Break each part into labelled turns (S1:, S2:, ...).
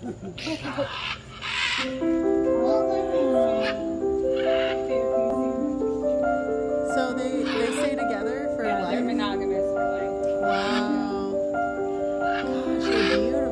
S1: So they stay together for life?
S2: They're monogamous for life.
S1: Wow. Gosh, they're beautiful.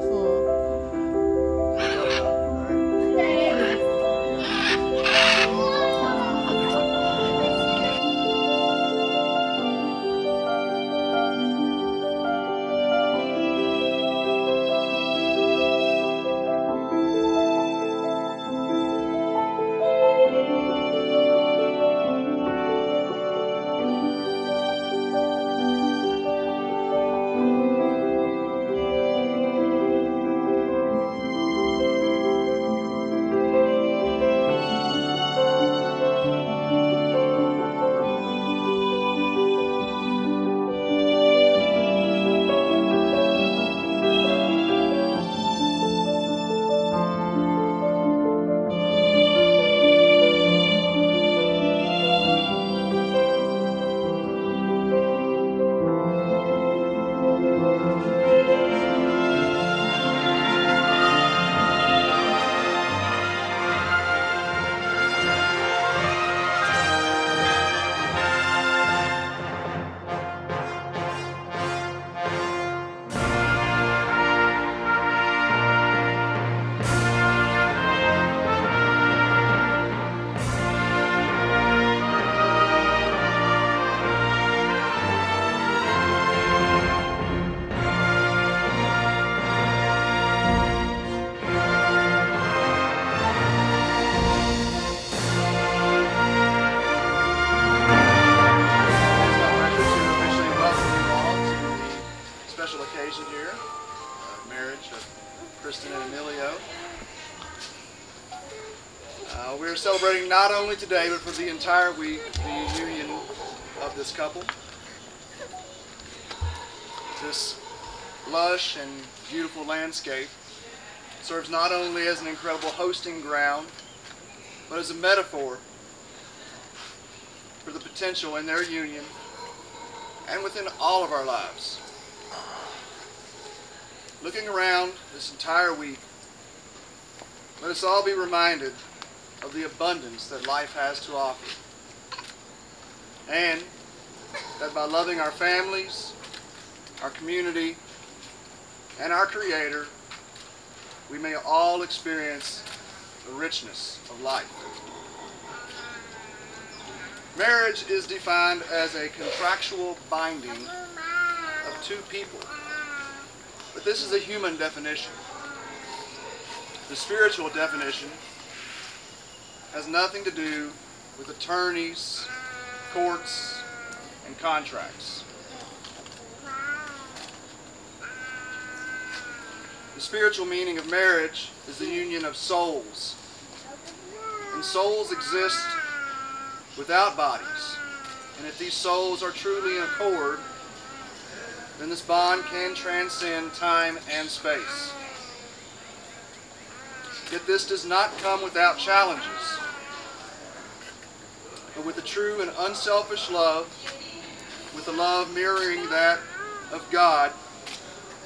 S3: Occasion here, marriage of Christen and Emilio. We're celebrating not only today, but for the entire week, the union of this couple. This lush and beautiful landscape serves not only as an incredible hosting ground, but as a metaphor for the potential in their union and within all of our lives. Looking around this entire week, let us all be reminded of the abundance that life has to offer, and that by loving our families, our community, and our Creator, we may all experience the richness of life. Marriage is defined as a contractual binding of two people. But this is a human definition. The spiritual definition has nothing to do with attorneys, courts, and contracts. The spiritual meaning of marriage is the union of souls. And souls exist without bodies. And if these souls are truly in accord, then this bond can transcend time and space. Yet this does not come without challenges. But with a true and unselfish love, with a love mirroring that of God,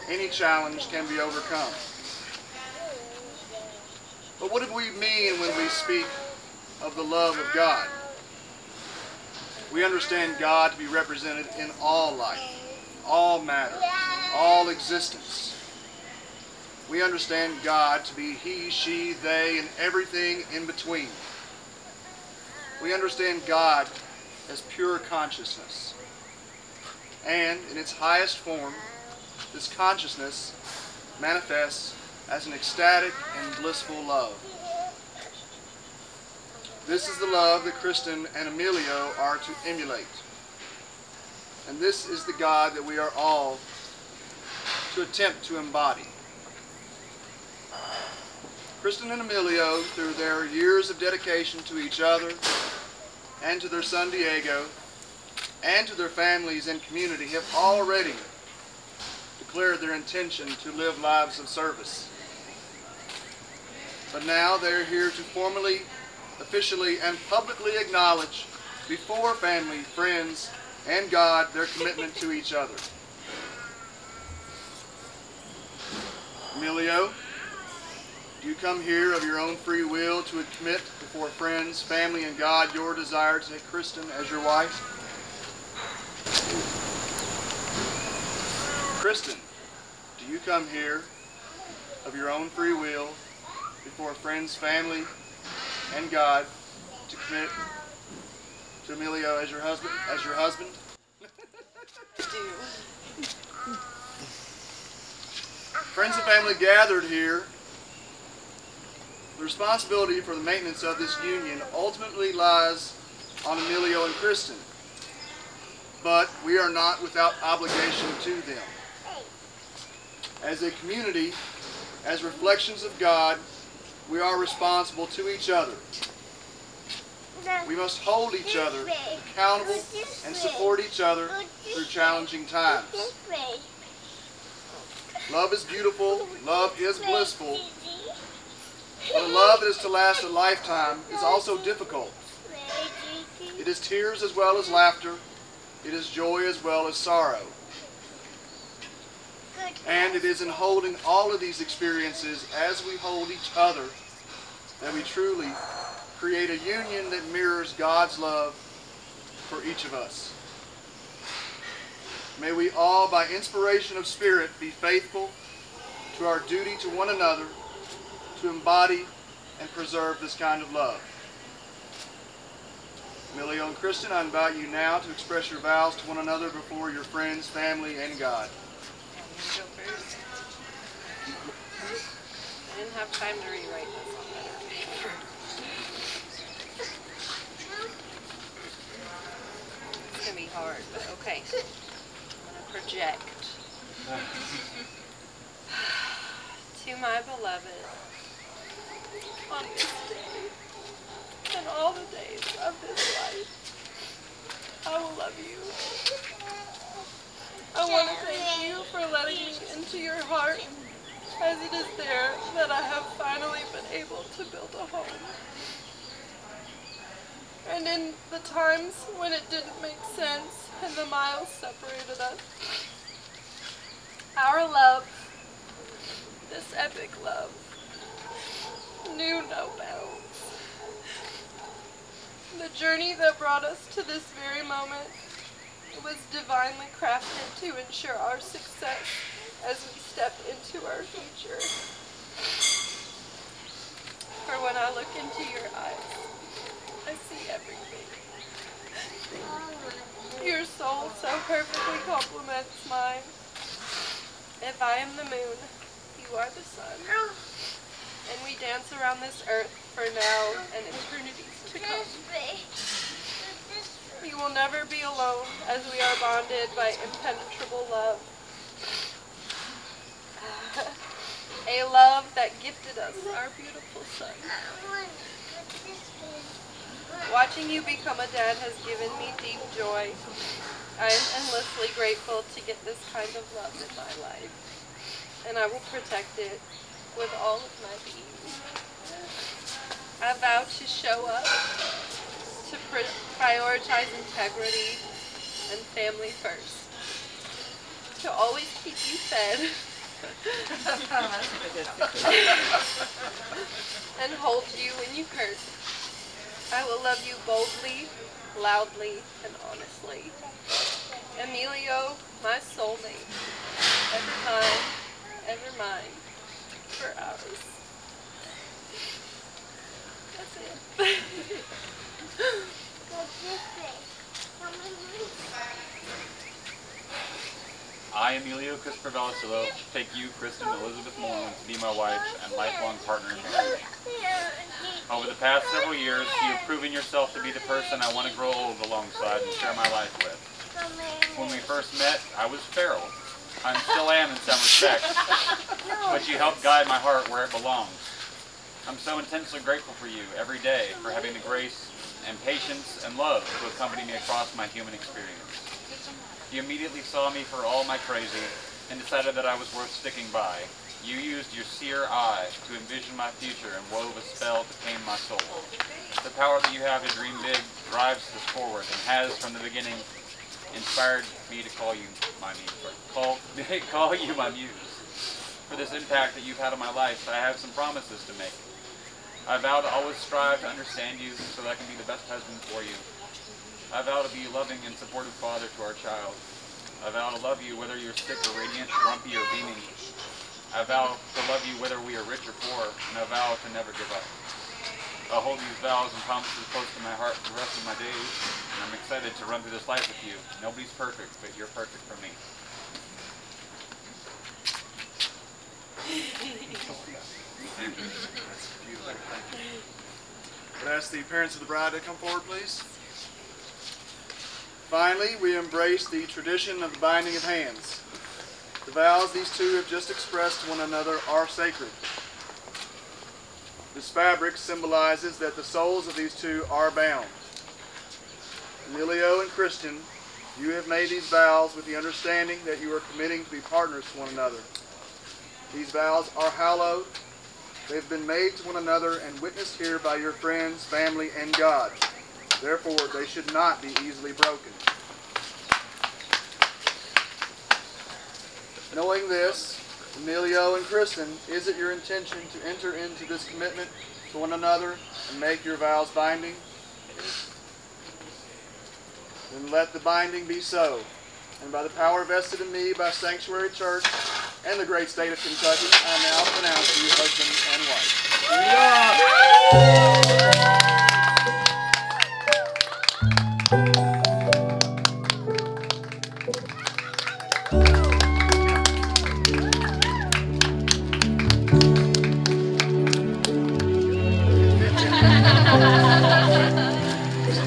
S3: any challenge can be overcome. But what do we mean when we speak of the love of God? We understand God to be represented in all life, all matter, all existence. We understand God to be He, she, they, and everything in between. We understand God as pure consciousness. And in its highest form, this consciousness manifests as an ecstatic and blissful love. This is the love that Christen and Emilio are to emulate. And this is the God that we are all to attempt to embody. Christen and Emilio, through their years of dedication to each other and to their son Diego and to their families and community, have already declared their intention to live lives of service. But now they're here to formally, officially, and publicly acknowledge before family, friends, and God their commitment to each other. Emilio, Do you come here of your own free will to admit before friends, family, and God your desire to take Christen as your wife? Christen, do you come here of your own free will before friends, family, and God to commit to Emilio as your husband?
S2: I do.
S3: Friends and family gathered here, the responsibility for the maintenance of this union ultimately lies on Emilio and Christen, but we are not without obligation to them. As a community, as reflections of God, we are responsible to each other. We must hold each other accountable and support each other through challenging times. Love is beautiful, love is blissful, but a love that is to last a lifetime is also difficult. It is tears as well as laughter, it is joy as well as sorrow. And it is in holding all of these experiences as we hold each other that we truly create a union that mirrors God's love for each of us. May we all, by inspiration of Spirit, be faithful to our duty to one another to embody and preserve this kind of love. Emilio and Christen, I invite you now to express your vows to one another before your friends, family, and God.
S2: I didn't have time to rewrite this on better paper. It's going to be hard, but okay. I'm going to project. To my beloved, on this day, and all the days of this life, I will love you. I want to thank you for letting me into your heart, as it is there that I have finally been able to build a home. And in the times when it didn't make sense and the miles separated us, our love, this epic love, knew no bounds. The journey that brought us to this very moment was divinely crafted to ensure our success as we step into our future. For when I look into your eyes, I see everything. Your soul so perfectly complements mine. If I am the moon, you are the sun. And we dance around this earth for now and eternities to come. You will never be alone, as we are bonded by impenetrable love. A love that gifted us our beautiful son. Watching you become a dad has given me deep joy. I am endlessly grateful to get this kind of love in my life, and I will protect it with all of my being. I vow to show up, to prioritize integrity and family first, to always keep you fed, and hold you when you curse. I will love you boldly, loudly, and honestly. Emilio, my soulmate, ever mine, ever mine, for ours. That's it.
S4: I, Emilio Christopher Valicillo, take you, Christen Elizabeth Moreland, to be my wife and lifelong partner in marriage. Over the past several years, you have proven yourself to be the person I want to grow old alongside and share my life with. When we first met, I was feral. I still am in some respects, but you helped guide my heart where it belongs. I'm so intensely grateful for you every day for having the grace and patience and love to accompany me across my human experience. You immediately saw me for all my crazy and decided that I was worth sticking by. You used your seer eye to envision my future and wove a spell to tame my soul. The power that you have to dream big drives us forward and has, from the beginning, inspired me to call you my muse. for this impact that you've had on my life, I have some promises to make. I vow to always strive to understand you so that I can be the best husband for you. I vow to be a loving and supportive father to our child. I vow to love you whether you're sick or radiant, grumpy or beaming. I vow to love you whether we are rich or poor, and I vow to never give up. I'll hold these vows and promises close to my heart for the rest of my days, and I'm excited to run through this life with you. Nobody's perfect, but you're perfect for me.
S3: Would ask the parents of the bride to come forward, please. Finally, we embrace the tradition of the binding of hands. The vows these two have just expressed to one another are sacred. This fabric symbolizes that the souls of these two are bound. Emilio and Christen, you have made these vows with the understanding that you are committing to be partners to one another. These vows are hallowed. They have been made to one another and witnessed here by your friends, family, and God. Therefore, they should not be easily broken. Knowing this, Emilio and Christen, is it your intention to enter into this commitment to one another and make your vows binding? Then let the binding be so. And by the power vested in me by Psanctuary Church and the great state of Kentucky, I now pronounce you husband and wife.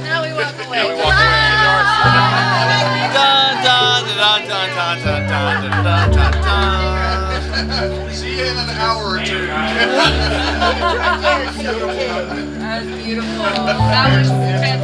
S2: Now we walk away.
S4: Now we walk away.
S3: See you in an hour or two.
S2: That was beautiful. That was fantastic.